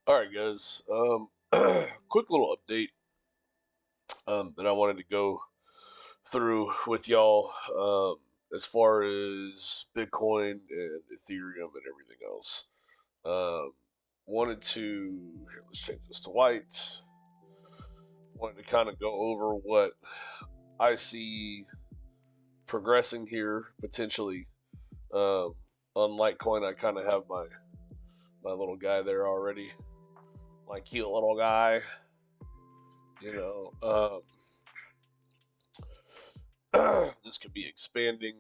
All right, guys. Quick little update that I wanted to go through with y'all as far as Bitcoin and Ethereum and everything else. Um, wanted to here. Let's change this to white. Wanted to kind of go over what I see progressing here potentially. Um, on Litecoin, I kind of have my little guy there already, my cute little guy. You know. This could be expanding.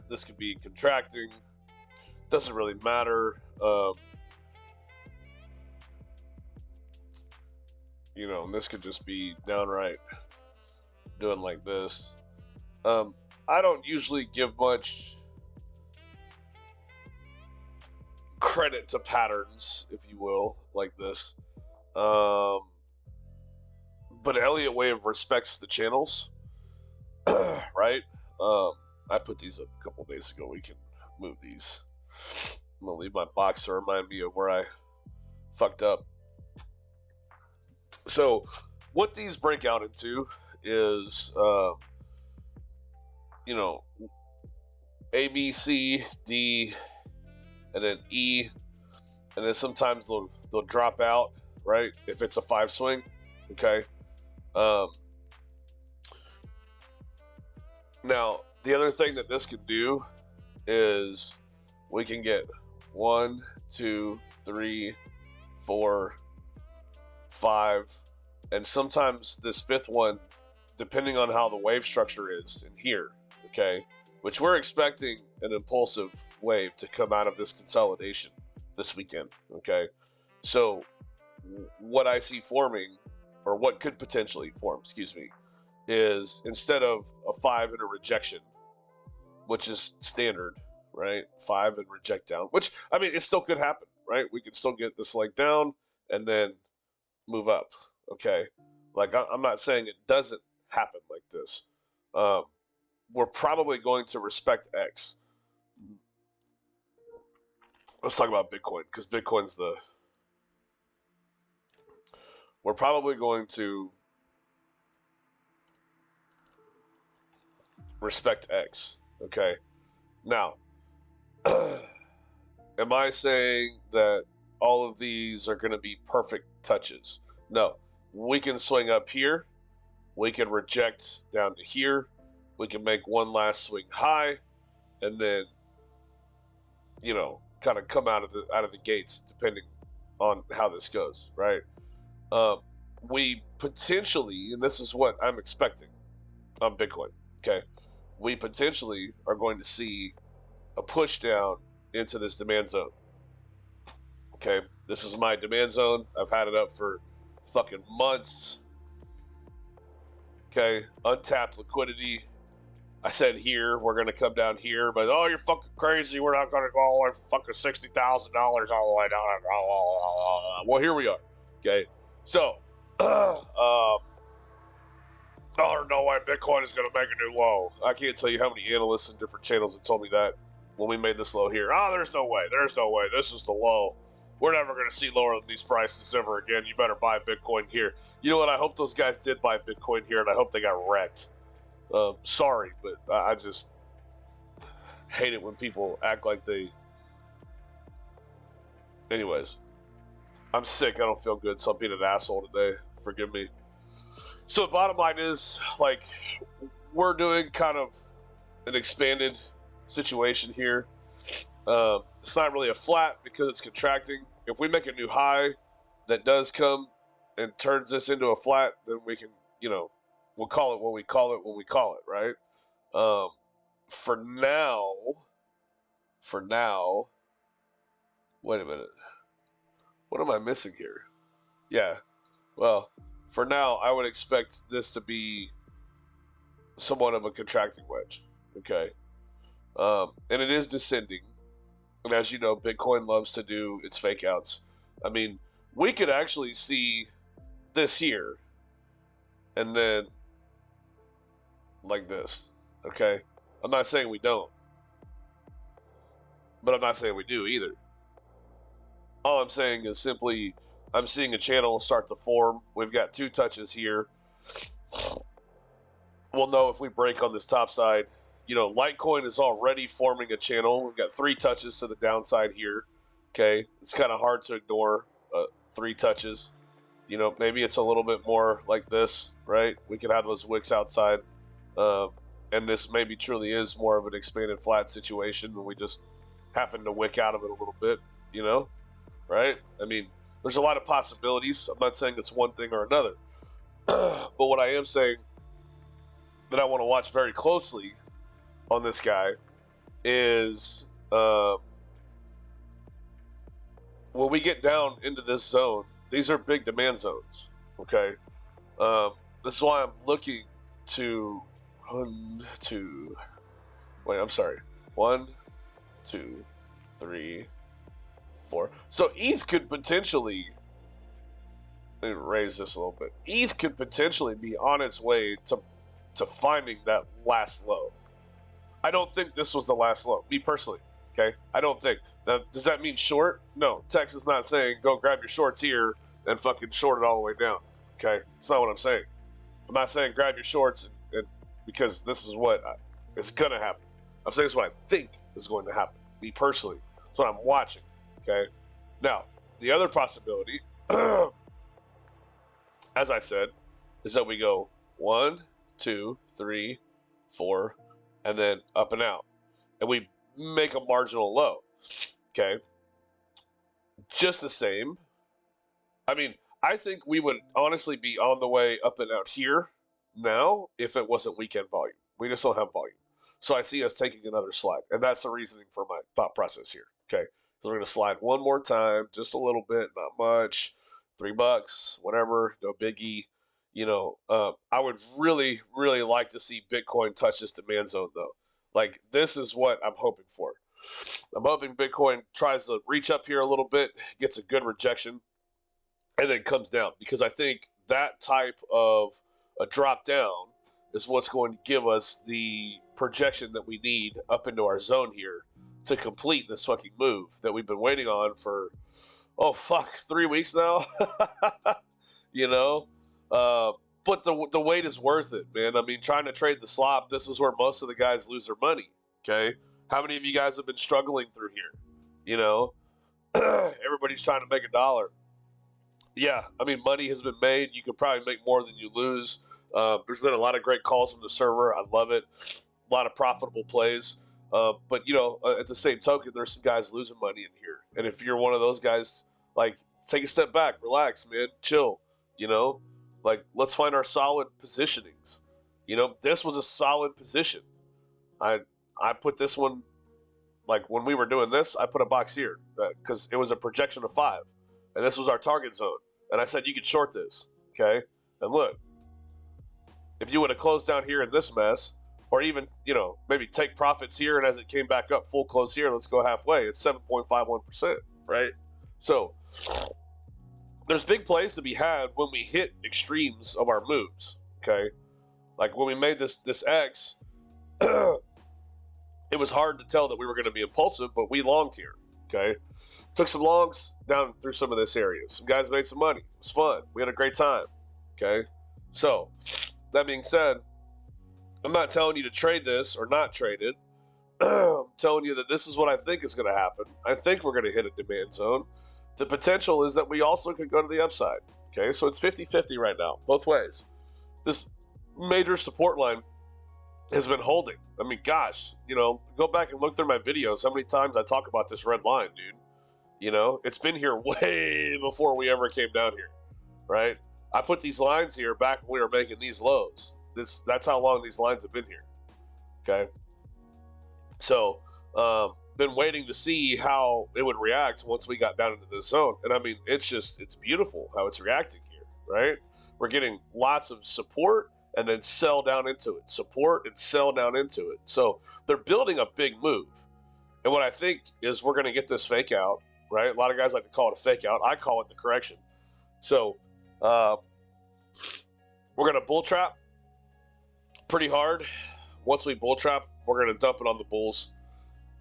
This could be contracting. Doesn't really matter. This could just be downright doing like this. Um, I don't usually give much credit to patterns, if you will, like this. Um, but Elliott Wave respects the channels, right? Um, I put these up a couple days ago. We can move these. I'm gonna leave my box to remind me of where I fucked up. So, what these break out into is, you know, A, B, C, D, and then E, and then sometimes they'll drop out, right? If it's a 5 swing, okay. Um, Now the other thing that this can do is we can get 1, 2, 3, 4, 5, and sometimes this fifth one, depending on how the wave structure is in here, okay, which we're expecting an impulsive wave to come out of this consolidation this weekend, okay. So what I see forming, or what could potentially form, excuse me, is instead of a 5 and a rejection, which is standard, right? 5 and reject down, which, I mean, it still could happen, right? We could still get this leg down and then move up, okay? Like, I'm not saying it doesn't happen like this. Um, we're probably going to respect X. Let's talk about Bitcoin, because Bitcoin's the. We're probably going to respect X, okay? Now, am I saying that all of these are going to be perfect touches? No. We can swing up here. We can reject down to here. We can make one last swing high, and then, kind of come out of the gates, depending on how this goes, right? Um, we potentially, and this is what I'm expecting on Bitcoin. Okay, we potentially are going to see a push down into this demand zone. Okay, this is my demand zone. I've had it up for fucking months. Okay, untapped liquidity. I said here, we're gonna come down here, but oh, you're fucking crazy. We're not gonna go all the way fucking $60,000 all the way down. Well, here we are. Okay, so, oh no way, Bitcoin is gonna make a new low. I can't tell you how many analysts and different channels have told me that when we made this low here. Oh, there's no way. There's no way. This is the low. We're never gonna see lower than these prices ever again. You better buy Bitcoin here. You know what? I hope those guys did buy Bitcoin here, and I hope they got wrecked. Sorry, but I just hate it when people act like they. Anyways, I'm sick. I don't feel good, so I'm being an asshole today. Forgive me. So the bottom line is, like, we're doing kind of an expanded situation here. It's not really a flat because it's contracting. If we make a new high that does come and turns this into a flat, then we can, we'll call it what we call it when we call it, right? Um, for now, for now, wait a minute. What am I missing here? Yeah. Well, for now, I would expect this to be somewhat of a contracting wedge. Okay. And it is descending. And as you know, Bitcoin loves to do its fake outs. I mean, we could actually see this here and then like this. Okay. I'm not saying we don't, but I'm not saying we do either. All I'm saying is simply I'm seeing a channel start to form. We've got 2 touches here. We'll know if we break on this top side. You know, Litecoin is already forming a channel. We've got 3 touches to the downside here. Okay, it's kind of hard to ignore 3 touches. You know, maybe it's a little bit more like this, right? We could have those wicks outside. And this maybe truly is more of an expanded flat situation when we just happen to wick out of it a little bit, you know, right? I mean, there's a lot of possibilities. I'm not saying it's one thing or another. But what I am saying that I want to watch very closely on this guy is when we get down into this zone, these are big demand zones, okay? This is why I'm looking to 1, 2, wait, I'm sorry. 1, 2, 3, 4. So ETH could potentially, let me raise this a little bit. ETH could potentially be on its way to finding that last low. I don't think this was the last low, me personally, okay? I don't think. Now, does that mean short? No, Tex is not saying go grab your shorts here and fucking short it all the way down, okay? It's not what I'm saying. I'm not saying grab your shorts and because this is what is going to happen. I'm saying it's what I think is going to happen, me personally. It's what I'm watching, okay? Now, the other possibility, as I said, is that we go 1, 2, 3, 4, and then up and out. And we make a marginal low, okay? Just the same. I mean, I think we would honestly be on the way up and out here now if it wasn't weekend volume. We just don't have volume. So I see us taking another slide. And that's the reasoning for my thought process here, okay? So we're going to slide one more time, just a little bit, not much, $3, whatever, no biggie. You know, I would really, really like to see Bitcoin touch this demand zone, though. Like, this is what I'm hoping for. I'm hoping Bitcoin tries to reach up here a little bit, gets a good rejection, and then comes down. Because I think that type of a drop down is what's going to give us the projection that we need up into our zone here to complete this fucking move that we've been waiting on for, 3 weeks now. You know? But the wait is worth it, man. I mean, trying to trade the slop, this is where most of the guys lose their money, okay? How many of you guys have been struggling through here? You know? Everybody's trying to make a dollar. Yeah, I mean, money has been made. You could probably make more than you lose. There's been a lot of great calls from the server. I love it. A lot of profitable plays. But, you know, at the same token, there's some guys losing money in here. And if you're one of those guys, like, take a step back, relax, man, chill, you know? Like, let's find our solid positionings. You know, this was a solid position. I put this one, like, when we were doing this, I put a box here because it was a projection of 5. And this was our target zone. And I said you could short this, okay? And look, if you would have closed down here in this mess, or even, you know, maybe take profits here, and as it came back up, full close here, let's go halfway. It's 7.51%, right? So there's big plays to be had when we hit extremes of our moves, okay? Like when we made this X, it was hard to tell that we were going to be impulsive, but we longed here, okay? Took some longs down through some of this area. Some guys made some money. It was fun. We had a great time, okay? So, that being said, I'm not telling you to trade this or not trade it. I'm telling you that this is what I think is going to happen. I think we're going to hit a demand zone. The potential is that we also could go to the upside, okay? So it's 50-50 right now, both ways. This major support line has been holding. I mean, gosh, you know, go back and look through my videos. How many times I talk about this red line, dude? You know, it's been here way before we ever came down here, right? I put these lines here back when we were making these lows. That's how long these lines have been here, okay? So, been waiting to see how it would react once we got down into this zone. And I mean, it's beautiful how it's reacting here, right? We're getting lots of support and then sell down into it. Support and sell down into it. So they're building a big move. And what I think is we're going to get this fake out, right? A lot of guys like to call it a fake out. I call it the correction. So we're going to bull trap pretty hard. Once we bull trap, we're going to dump it on the bulls.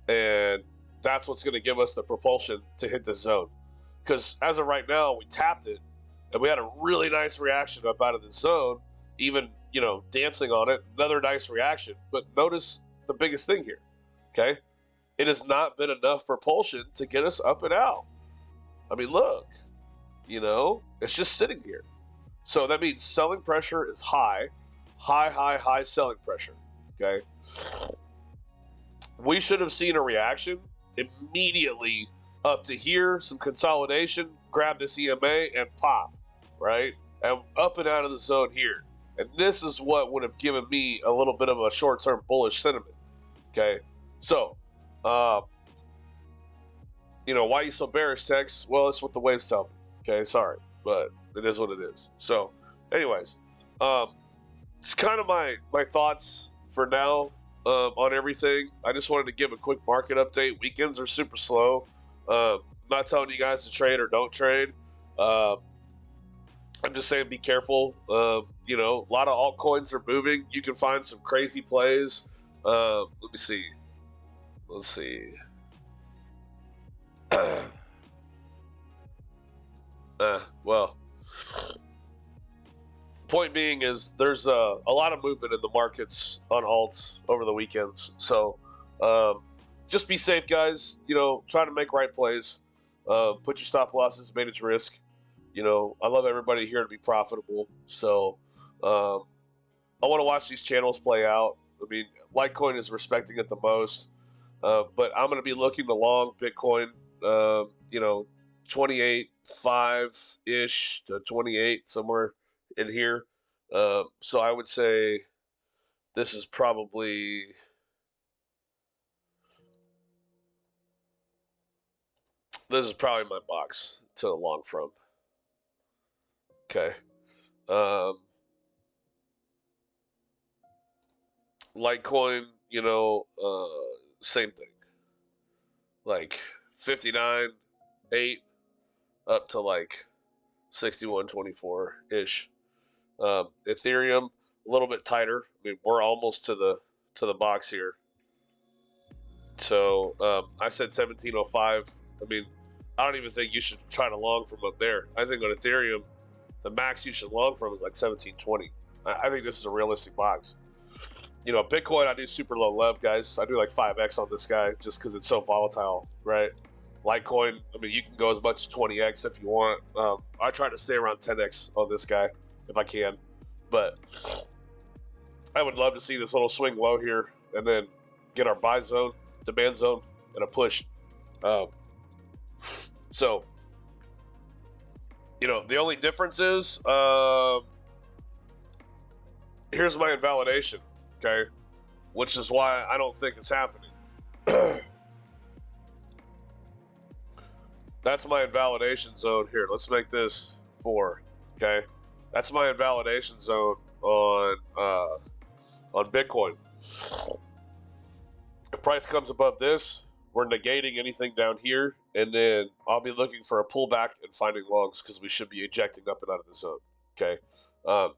And that's what's going to give us the propulsion to hit this zone. because as of right now, we tapped it, and we had a really nice reaction up out of the zone, even, you know, dancing on it, another nice reaction. But notice the biggest thing here, okay? It has not been enough propulsion to get us up and out. I mean, look, you know, it's just sitting here. So that means selling pressure is high selling pressure, okay? We should have seen a reaction immediately up to here, some consolidation, grab this EMA and pop, right? And up and out of the zone here. And this is what would have given me a little bit of a short-term bullish sentiment, okay? So, you know, why are you so bearish, Tex? Well, it's what the waves tell me, okay? Sorry, but it is what it is. So, anyways, it's kind of my thoughts for now on everything. I just wanted to give a quick market update. Weekends are super slow. I'm not telling you guys to trade or don't trade. I'm just saying be careful. You know, a lot of altcoins are moving. You can find some crazy plays. Let me see. Let's see. Well, point being is there's a lot of movement in the markets on alts over the weekends. So just be safe, guys. You know, try to make right plays. Put your stop losses, manage risk. You know, I love everybody here to be profitable. So I want to watch these channels play out. I mean, Litecoin is respecting it the most. But I'm going to be looking to long Bitcoin, you know, 28.5-ish to 28, somewhere in here. So I would say this is probably my box to long from. Okay. Litecoin, you know, same thing. Like 59.8 up to like 61.24-ish. Ethereum a little bit tighter. I mean, we're almost to the box here. So I said 17.05. I mean, I don't even think you should try to long from up there. I think on Ethereum, the max you should long from is like 17.20. I think this is a realistic box. You know, Bitcoin, I do super low lev, guys. I do like 5x on this guy just because it's so volatile, right? Litecoin, I mean, you can go as much as 20x if you want. I try to stay around 10x on this guy if I can. But I would love to see this little swing low here and then get our buy zone, demand zone, and a push. So, you know, the only difference is here's my invalidation, okay? Which is why I don't think it's happening. That's my invalidation zone here. Let's make this 4, okay? That's my invalidation zone on Bitcoin. If price comes above this, we're negating anything down here, and then I'll be looking for a pullback and finding longs because we should be ejecting up and out of the zone, okay?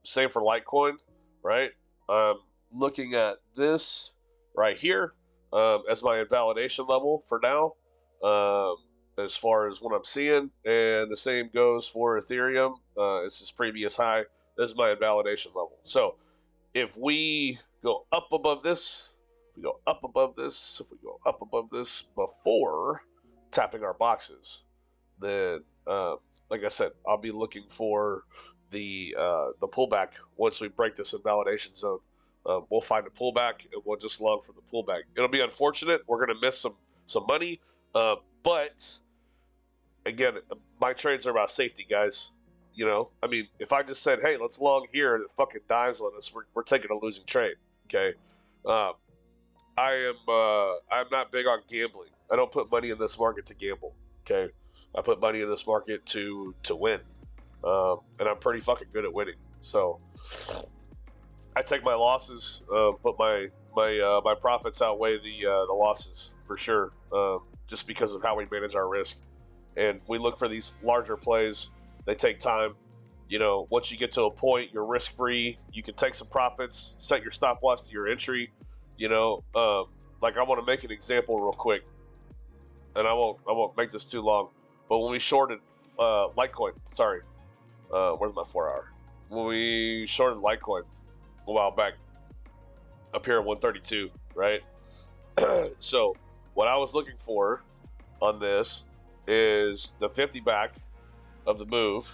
Same for Litecoin, right? I'm looking at this right here as my invalidation level for now. As far as what I'm seeing, and the same goes for Ethereum. It's its previous high. This is my invalidation level. So if we go up above this, if we go up above this, if we go up above this before tapping our boxes, then like I said, I'll be looking for the pullback. Once we break this invalidation zone, we'll find a pullback and we'll just long for the pullback. It'll be unfortunate. We're gonna miss some money, but again, my trades are about safety, guys. You know, I mean, if I just said, "Hey, let's long here," and it fucking dives on us, we're taking a losing trade. Okay, I'm not big on gambling. I don't put money in this market to gamble. Okay, I put money in this market to win, and I'm pretty fucking good at winning. So I take my losses, but my profits outweigh the losses for sure, just because of how we manage our risk. And we look for these larger plays. They take time. You know, once you get to a point, you're risk-free. You can take some profits, set your stop loss to your entry. You know, like I want to make an example real quick, and I won't make this too long. But when we shorted Litecoin. Sorry, where's my 4 hour? When we shorted Litecoin a while back, up here at 132, right? So what I was looking for on this is the 50 back of the move,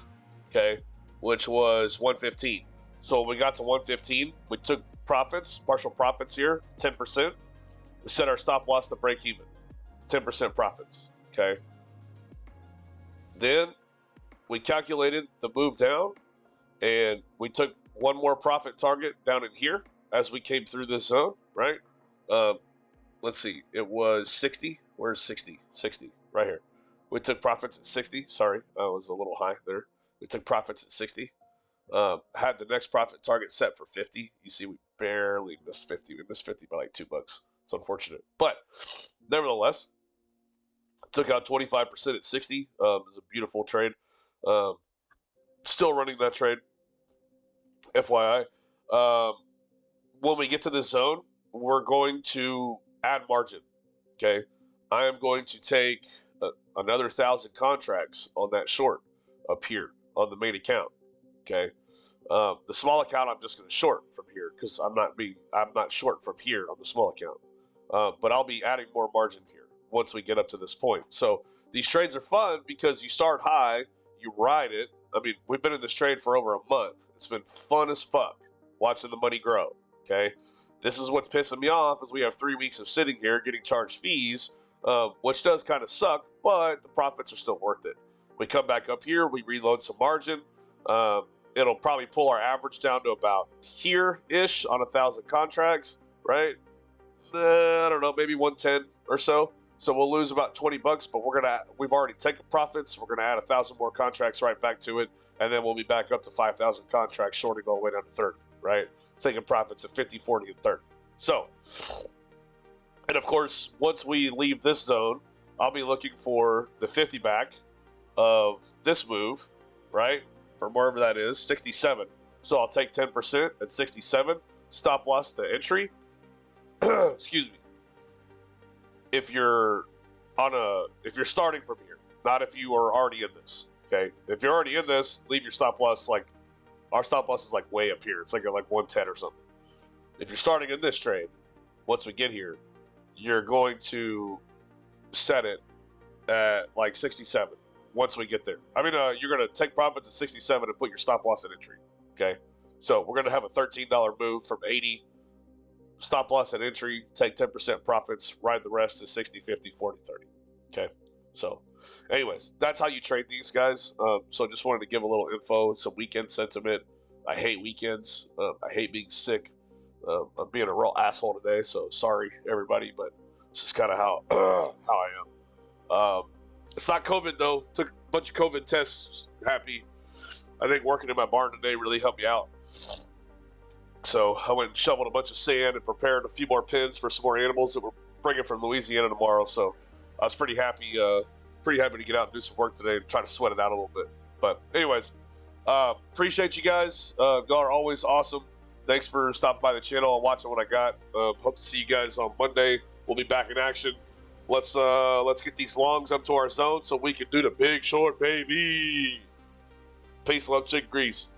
okay, which was 115. So when we got to 115, we took profits, partial profits here, 10%. We set our stop loss to break even, 10% profits, okay? Then we calculated the move down, and we took one more profit target down in here as we came through this zone, right? Let's see, it was 60. Where's 60? 60, right here. We took profits at 60. Sorry, I was a little high there. We took profits at 60. Had the next profit target set for 50. You see, we barely missed 50. We missed 50 by like $2. It's unfortunate, but nevertheless, took out 25% at 60. It was a beautiful trade. Still running that trade, FYI. When we get to this zone, we're going to add margin. Okay, I am going to take another 1,000 contracts on that short up here on the main account. Okay, the small account I'm just going to short from here because I'm not short from here on the small account. But I'll be adding more margin here once we get up to this point. So these trades are fun because you start high, you ride it. I mean, we've been in this trade for over a month. It's been fun as fuck watching the money grow. Okay, this is what's pissing me off is we have 3 weeks of sitting here getting charged fees, which does kind of suck, but the profits are still worth it. We come back up here, we reload some margin. It'll probably pull our average down to about here-ish on 1,000 contracts, right? I don't know, maybe 110 or so. So we'll lose about $20, but we've already taken profits. We're gonna add 1,000 more contracts right back to it, and then we'll be back up to 5,000 contracts, shorting all the way down to 30, right? Taking profits at 50, 40, and 30. So, and of course, once we leave this zone, I'll be looking for the 50 back of this move, right? From wherever that is, 67. So I'll take 10% at 67. Stop loss to entry. Excuse me. If you're starting from here, not if you are already in this. Okay. If you're already in this, leave your stop loss like our stop loss is like way up here. It's like at like 110 or something. If you're starting in this trade, once we get here, you're going to set it at like 67 once we get there. I mean, you're going to take profits at 67 and put your stop loss at entry. Okay. So we're going to have a $13 move from 80. Stop loss at entry, take 10% profits, ride the rest to 60, 50, 40, 30. Okay. So, anyways, that's how you trade these guys. So just wanted to give a little info, some weekend sentiment. I hate weekends. I hate being sick. I'm being a real asshole today, so sorry, everybody, but it's just kind of how I am. It's not COVID, though. Took a bunch of COVID tests. Happy. I think working in my barn today really helped me out. So I went and shoveled a bunch of sand and prepared a few more pens for some more animals that we're bringing from Louisiana tomorrow. So I was pretty happy to get out and do some work today and try to sweat it out a little bit. But anyways, appreciate you guys. Y'all are always awesome. Thanks for stopping by the channel and watching what I got. Hope to see you guys on Monday. We'll be back in action. Let's get these longs up to our zone so we can do the big short, baby. Peace, love, chick, grease.